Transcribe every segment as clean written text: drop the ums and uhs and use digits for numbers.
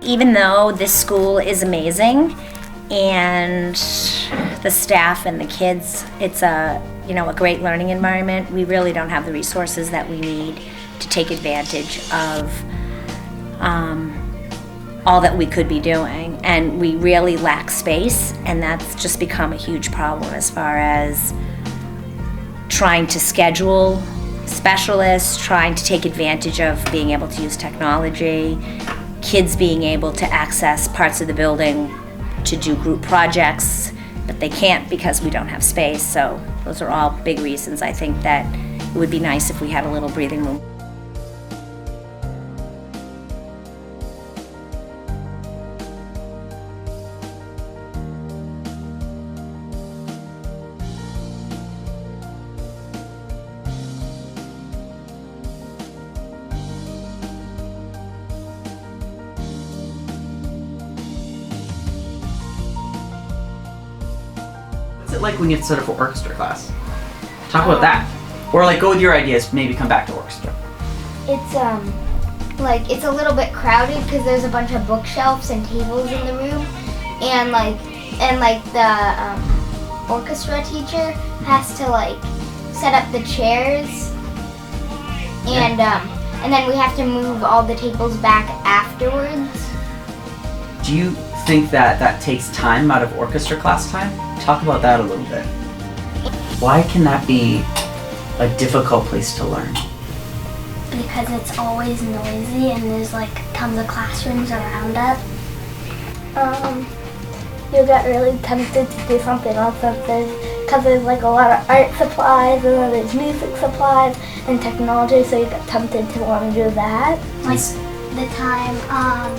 Even though this school is amazing and the staff and the kids, it's a great learning environment, we really don't have the resources that we need to take advantage of all that we could be doing, and we really lack space, and that's just become a huge problem as far as trying to schedule specialists, trying to take advantage of being able to use technology, kids being able to access parts of the building to do group projects, but they can't because we don't have space. So those are all big reasons I think that it would be nice if we had a little breathing room. What's it like when you have to set up for orchestra class? Talk about that. Or like go with your ideas, maybe come back to orchestra. It's a little bit crowded because there's a bunch of bookshelves and tables in the room, and the orchestra teacher has to set up the chairs, and then we have to move all the tables back afterwards. Do you think that takes time out of orchestra class time? Talk about that a little bit. Why can that be a difficult place to learn? Because it's always noisy and there's tons of classrooms around it. You get really tempted to do something else because there's a lot of art supplies, and then there's music supplies and technology, so you get tempted to want to do that. The time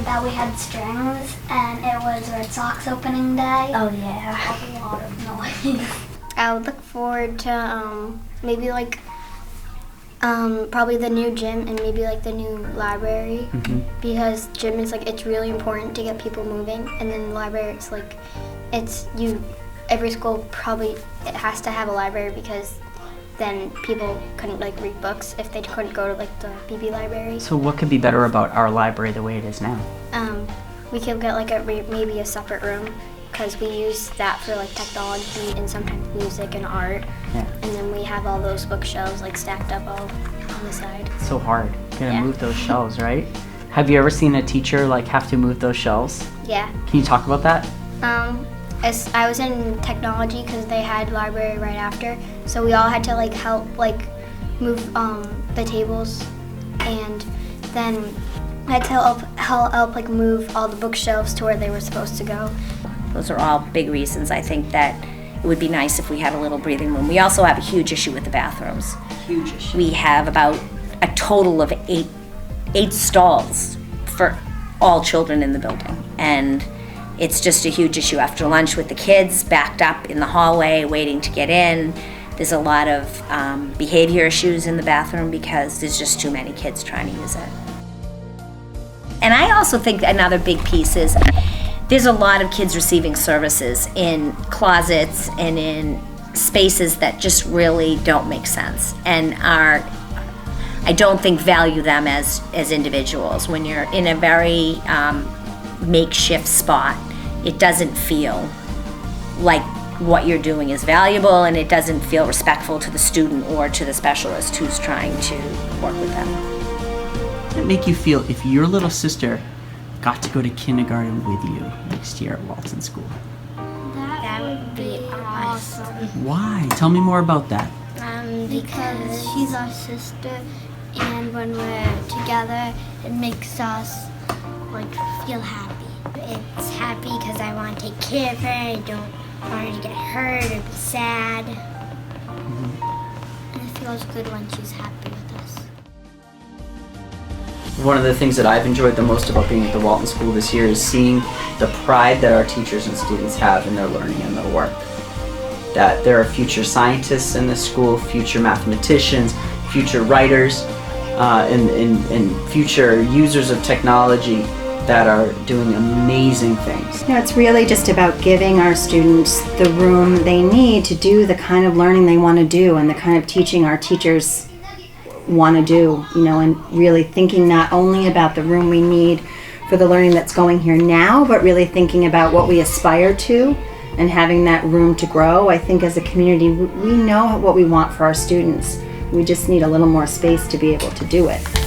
that we had strings and it was Red Sox opening day. Oh yeah. A lot of noise. I would look forward to maybe probably the new gym and maybe the new library, because gym is it's really important to get people moving, and then the library every school probably it has to have a library, because then people couldn't read books if they couldn't go to the BB library. So what could be better about our library the way it is now? We could get maybe a separate room, because we use that for technology and sometimes music and art. Yeah. And then we have all those bookshelves stacked up all on the side. It's so hard. You gotta move those shelves, right? Have you ever seen a teacher have to move those shelves? Yeah. Can you talk about that? As I was in technology because they had library right after, so we all had to help move the tables, and then I had to help move all the bookshelves to where they were supposed to go. Those are all big reasons I think that it would be nice if we had a little breathing room. We also have a huge issue with the bathrooms. Huge issue. We have about a total of eight stalls for all children in the building, and it's just a huge issue after lunch with the kids backed up in the hallway waiting to get in. There's a lot of behavior issues in the bathroom because there's just too many kids trying to use it. And I also think another big piece is there's a lot of kids receiving services in closets and in spaces that just really don't make sense and I don't think value them as individuals. When you're in a very makeshift spot, it doesn't feel like what you're doing is valuable, and it doesn't feel respectful to the student or to the specialist who's trying to work with them. How does it make you feel if your little sister got to go to kindergarten with you next year at Walton School? That would be awesome. Why? Tell me more about that. Because she's our sister, and when we're together, it makes us feel happy. It's happy because I want to take care of her. I don't want her to get hurt or be sad. And it feels good when she's happy with us. One of the things that I've enjoyed the most about being at the Walton School this year is seeing the pride that our teachers and students have in their learning and their work. That there are future scientists in this school, future mathematicians, future writers, and future users of technology that are doing amazing things. It's really just about giving our students the room they need to do the kind of learning they want to do and the kind of teaching our teachers want to do, and really thinking not only about the room we need for the learning that's going here now, but really thinking about what we aspire to and having that room to grow. I think as a community, we know what we want for our students. We just need a little more space to be able to do it.